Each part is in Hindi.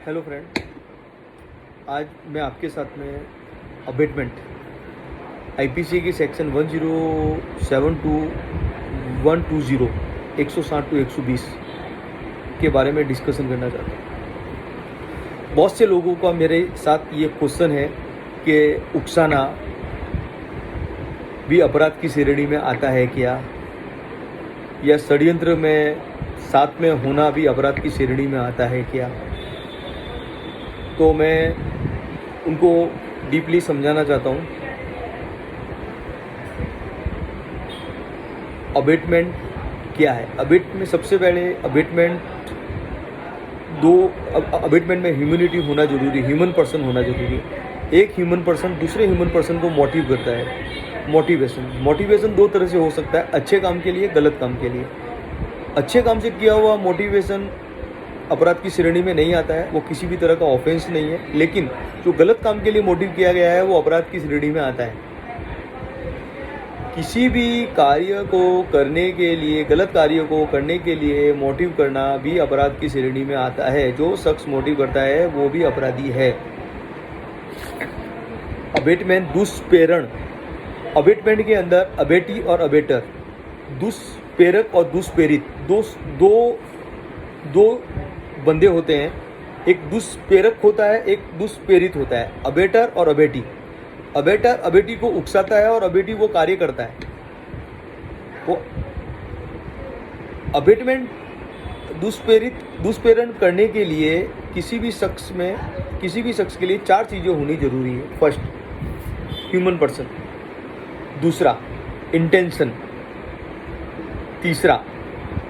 हेलो फ्रेंड, आज मैं आपके साथ में अबेटमेंट आईपीसी की सेक्शन 1072120 160 टू 120 के बारे में डिस्कशन करना चाहता हूँ। बहुत से लोगों का मेरे साथ ये क्वेश्चन है कि उकसाना भी अपराध की श्रेणी में आता है क्या, या षड्यंत्र में साथ में होना भी अपराध की श्रेणी में आता है क्या। तो मैं उनको डीपली समझाना चाहता हूँ। अबेटमेंट क्या है? अबेटमेंट सबसे पहले अबेटमेंट में ह्यूमैनिटी होना जरूरी, ह्यूमन पर्सन होना जरूरी है। एक ह्यूमन पर्सन दूसरे ह्यूमन पर्सन को मोटिव करता है। मोटिवेशन दो तरह से हो सकता है, अच्छे काम के लिए, गलत काम के लिए। अच्छे काम से किया हुआ मोटिवेशन अपराध की श्रेणी में नहीं आता है, वो किसी भी तरह का ऑफेंस नहीं है। लेकिन जो गलत काम के लिए मोटिव किया गया है वो अपराध की श्रेणी में आता है। किसी भी कार्य को करने के लिए, गलत कार्य को करने के लिए मोटिव करना भी अपराध की श्रेणी में आता है। जो शख्स मोटिव करता है वो भी अपराधी है। अबेटमेंट दुष्प्रेरण, अबेटमेंट के अंदर अबेटी और अबेटर, दुष्प्रेरक और दुष्प्रेरित दो बंदे होते हैं। एक दुष्प्रेरक होता है, एक दुष्प्रेरित होता है। अबेटर और अबेटी, अबेटर अबेटी को उकसाता है और अबेटी वो कार्य करता है। वो अबेटमेंट दुष्प्रेरण करने के लिए किसी भी शख्स के लिए चार चीज़ें होनी जरूरी है। First, human person. दूसरा, इंटेंशन। तीसरा,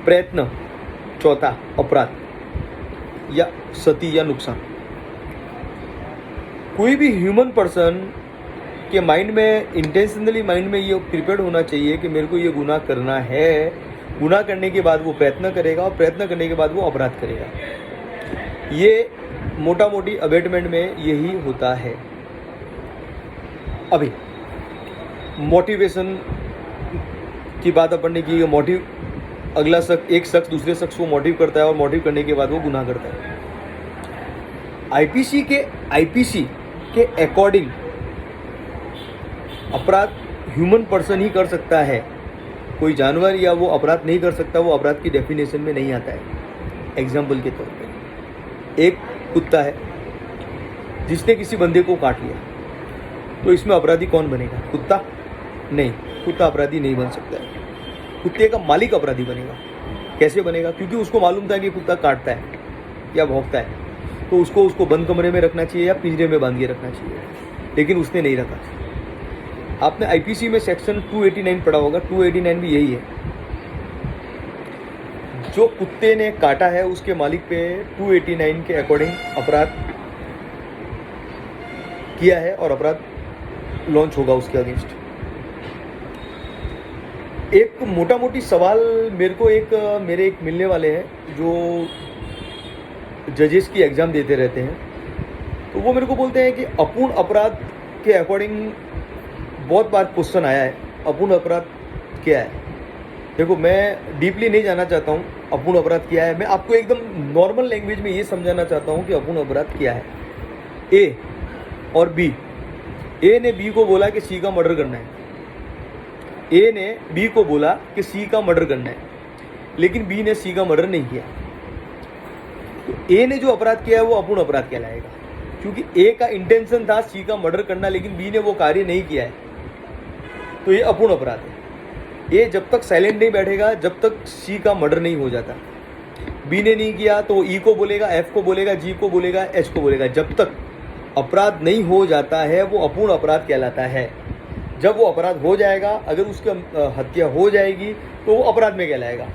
प्रयत्न। चौथा, अपराध या क्षति या नुकसान। कोई भी ह्यूमन पर्सन के माइंड में, इंटेंशनली माइंड में ये प्रिपेयर्ड होना चाहिए कि मेरे को ये गुनाह करना है। गुनाह करने के बाद वो प्रयत्न करेगा और प्रयत्न करने के बाद वो अपराध करेगा। ये मोटा मोटी अबेटमेंट में यही होता है। अभी मोटिवेशन की बात अपन ने की। मोटिव, अगला शख्स, एक शख्स दूसरे शख्स को मोटिव करता है और मोटिव करने के बाद वो गुनाह करता है। आईपीसी के अकॉर्डिंग अपराध ह्यूमन पर्सन ही कर सकता है, कोई जानवर या वो अपराध नहीं कर सकता। वो अपराध की डेफिनेशन में नहीं आता है। एग्जाम्पल के तौर पे, एक कुत्ता है जिसने किसी बंदे को काट लिया, तो इसमें अपराधी कौन बनेगा? कुत्ता? नहीं, कुत्ता अपराधी नहीं बन सकता है। कुत्ते का मालिक अपराधी बनेगा। कैसे बनेगा? क्योंकि उसको मालूम था कि कुत्ता काटता है या भौंकता है, तो उसको बंद कमरे में रखना चाहिए या पिंजरे में बांध के रखना चाहिए, लेकिन उसने नहीं रखा। आपने आईपीसी में सेक्शन 289 पढ़ा होगा। 289 भी यही है। जो कुत्ते ने काटा है उसके मालिक पे 289 के अकॉर्डिंग अपराध किया है और अपराध लॉन्च होगा उसके अगेंस्ट। एक मोटा मोटी सवाल मेरे एक मिलने वाले हैं जो जजेस की एग्ज़ाम देते रहते हैं, तो वो मेरे को बोलते हैं कि अपूर्ण अपराध के अकॉर्डिंग बहुत बार क्वेश्चन आया है, अपूर्ण अपराध क्या है। देखो, मैं डीपली नहीं जाना चाहता हूँ अपूर्ण अपराध क्या है। मैं आपको एकदम नॉर्मल लैंग्वेज में ये समझाना चाहता हूँ कि अपूर्ण अपराध क्या है। ए और बी, ए ने बी को बोला कि सी का मर्डर करना है। ए ने बी को बोला कि सी का मर्डर करना है, लेकिन बी ने सी का मर्डर नहीं किया। तो ए ने जो अपराध किया है वो अपूर्ण अपराध कहलाएगा, क्योंकि ए का इंटेंशन था सी का मर्डर करना, लेकिन बी ने वो कार्य नहीं किया है, तो ये अपूर्ण अपराध है। ए जब तक साइलेंट नहीं बैठेगा, जब तक सी का मर्डर नहीं हो जाता। बी ने नहीं किया तो ई को बोलेगा, एफ को बोलेगा, जी को बोलेगा, एच को बोलेगा। जब तक अपराध नहीं हो जाता है वो अपूर्ण अपराध कहलाता है। जब वो अपराध हो जाएगा, अगर उसकी हत्या हो जाएगी तो वो अपराध में कहलाएगा।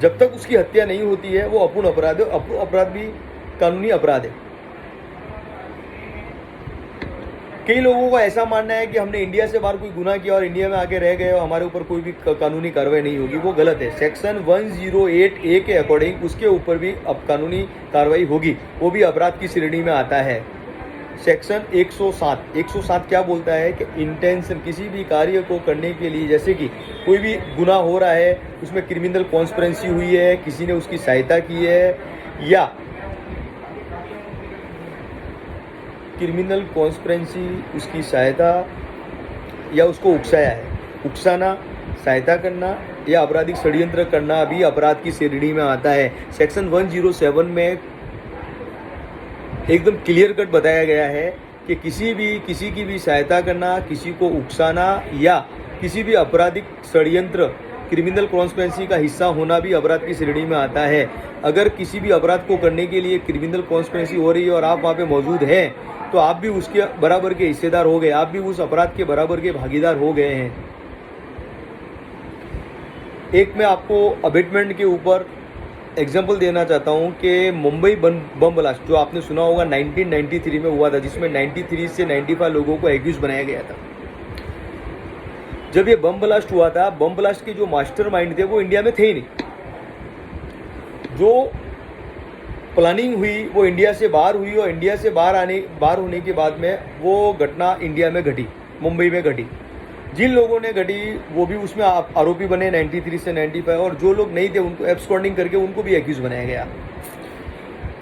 जब तक उसकी हत्या नहीं होती है वो अपूर्ण अपराध है। अपूर्ण अपराध भी कानूनी अपराध है। कई लोगों को ऐसा मानना है कि हमने इंडिया से बाहर कोई गुनाह किया और इंडिया में आके रह गए और हमारे ऊपर कोई भी कानूनी कार्रवाई नहीं होगी। वो गलत है। सेक्शन 108A के अकॉर्डिंग उसके ऊपर भी अब कानूनी कार्रवाई होगी, वो भी अपराध की श्रेणी में आता है। सेक्शन 107 क्या बोलता है कि इंटेंशन, किसी भी कार्य को करने के लिए, जैसे कि कोई भी गुनाह हो रहा है, उसमें क्रिमिनल कॉन्स्पिरेंसी हुई है, किसी ने उसकी सहायता की है, या क्रिमिनल कॉन्स्पिरेंसी, उसकी सहायता या उसको उकसाया है। उकसाना, सहायता करना या आपराधिक षड्यंत्र करना भी अपराध की श्रेणी में आता है। सेक्शन 107 में एकदम क्लियर कट बताया गया है कि किसी की भी सहायता करना, किसी को उकसाना या किसी भी आपराधिक षड्यंत्र, क्रिमिनल कॉन्स्पिरेंसी का हिस्सा होना भी अपराध की श्रेणी में आता है। अगर किसी भी अपराध को करने के लिए क्रिमिनल कॉन्स्पिरेंसी हो रही है और आप वहाँ पे मौजूद हैं, तो आप भी उसके बराबर के हिस्सेदार हो गए, आप भी उस अपराध के बराबर के भागीदार हो गए हैं। एक मैं आपको अबेटमेंट के ऊपर एग्जाम्पल देना चाहता हूँ कि मुंबई बम ब्लास्ट जो आपने सुना होगा 1993 में हुआ था, जिसमें 93 से 95 लोगों को एक्यूज बनाया गया था। जब ये बम ब्लास्ट हुआ था, बम ब्लास्ट के जो मास्टरमाइंड थे वो इंडिया में थे ही नहीं। जो प्लानिंग हुई वो इंडिया से बाहर हुई और इंडिया से बाहर होने के बाद में वो घटना इंडिया में घटी, मुंबई में घटी। जिन लोगों ने घटी वो भी उसमें आरोपी बने 93 से 95, और जो लोग नहीं थे उनको एब्सकॉन्डिंग करके उनको भी एक्यूज बनाया गया।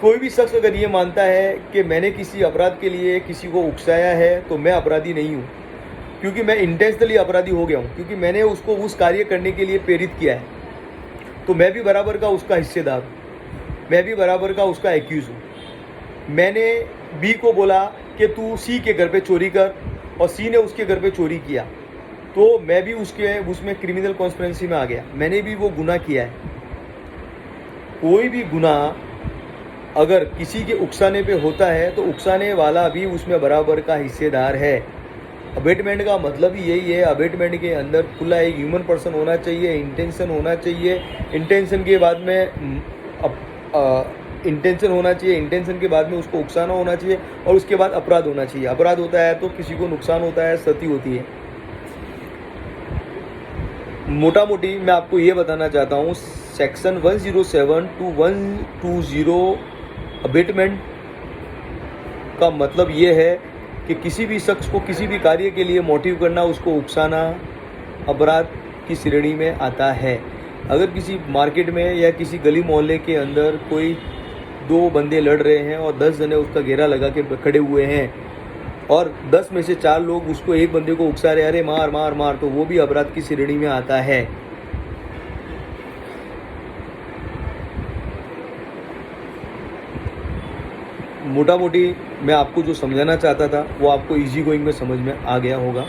कोई भी शख्स अगर ये मानता है कि मैंने किसी अपराध के लिए किसी को उकसाया है तो मैं अपराधी नहीं हूँ, क्योंकि मैं इंटेंशनली अपराधी हो गया हूँ, क्योंकि मैंने उसको उस कार्य करने के लिए प्रेरित किया है, तो मैं भी बराबर का उसका हिस्सेदार हूँ, मैं भी बराबर का उसका एक्यूज हूँ। मैंने बी को बोला कि तू सी के घर पे चोरी कर और सी ने उसके घर पे चोरी किया, तो मैं भी उसमें क्रिमिनल कॉन्स्पिरेंसी में आ गया, मैंने भी वो गुनाह किया है। कोई भी गुनाह अगर किसी के उकसाने पे होता है तो उकसाने वाला भी उसमें बराबर का हिस्सेदार है। अबेटमेंट का मतलब ही यही है। अबेटमेंट के अंदर खुला एक ह्यूमन पर्सन होना चाहिए, इंटेंशन होना चाहिए, इंटेंशन के बाद में इंटेंशन के बाद में उसको उकसाना होना चाहिए और उसके बाद अपराध होना चाहिए। अपराध होता है तो किसी को नुकसान होता है, क्षति होती है। मोटा मोटी मैं आपको ये बताना चाहता हूँ, सेक्शन 107 टू 120 अबेटमेंट का मतलब ये है कि किसी भी शख्स को किसी भी कार्य के लिए मोटिव करना, उसको उकसाना अपराध की श्रेणी में आता है। अगर किसी मार्केट में या किसी गली मोहल्ले के अंदर कोई दो बंदे लड़ रहे हैं और 10 जने उसका घेरा लगा के खड़े हुए हैं और 10 में से 4 लोग उसको एक बंदे को उकसा रहे, अरे मार मार मार, तो वो भी अपराध की श्रेणी में आता है। मोटा मोटी मैं आपको जो समझाना चाहता था वो आपको इजी गोइंग में समझ में आ गया होगा।